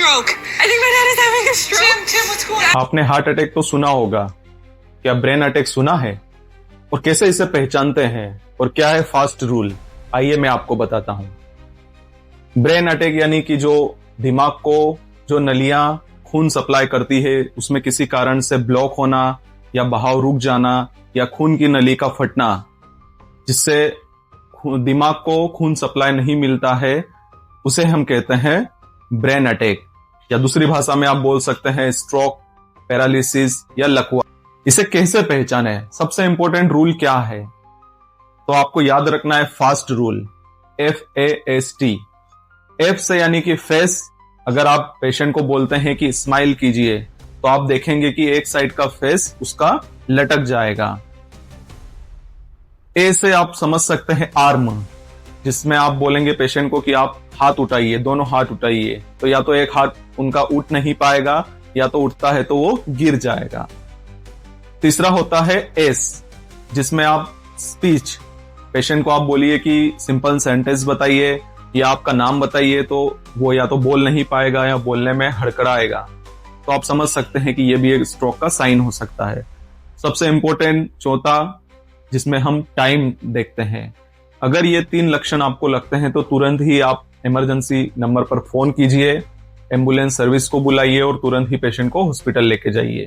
stroke. I think my dad is having a stroke. Tim, what's going on? आपने heart attack तो सुना होगा, क्या ब्रेन अटैक सुना है? और कैसे इसे पहचानते हैं और क्या है फास्ट रूल, आइए मैं आपको बताता हूं। ब्रेन अटैक यानी कि जो दिमाग को जो नलियां खून सप्लाई करती है उसमें किसी कारण से ब्लॉक होना या बहाव रुक जाना या खून की नली का फटना, जिससे दिमाग को खून सप्लाई नहीं मिलता है, उसे हम कहते हैं ब्रेन अटैक, या दूसरी भाषा में आप बोल सकते हैं स्ट्रोक, पैरालिसिस या लकवा। इसे कैसे पहचाने? सबसे इंपॉर्टेंट रूल क्या है? तो आपको याद रखना है फास्ट रूल, FAST। F से यानी कि फेस। अगर आप पेशेंट को बोलते हैं कि स्माइल कीजिए तो आप देखेंगे कि एक साइड का फेस उसका लटक जाएगा। A से आप समझ सकते हैं आर्म, जिसमें आप बोलेंगे पेशेंट को कि आप हाथ उठाइए, दोनों हाथ उठाइए, तो या तो एक हाथ उनका उठ नहीं पाएगा या तो उठता है तो वो गिर जाएगा। तीसरा होता है S, जिसमें आप स्पीच, पेशेंट को आप बोलिए कि सिंपल सेंटेंस बताइए या आपका नाम बताइए, तो वो या तो बोल नहीं पाएगा या बोलने में हड़कड़ाएगा, तो आप समझ सकते हैं कि ये भी एक स्ट्रोक का साइन हो सकता है। सबसे इंपॉर्टेंट चौथा, जिसमें हम टाइम देखते हैं। अगर ये 3 लक्षण आपको लगते हैं तो तुरंत ही आप इमरजेंसी नंबर पर फोन कीजिए, एम्बुलेंस सर्विस को बुलाइए और तुरंत ही पेशेंट को हॉस्पिटल लेके जाइए।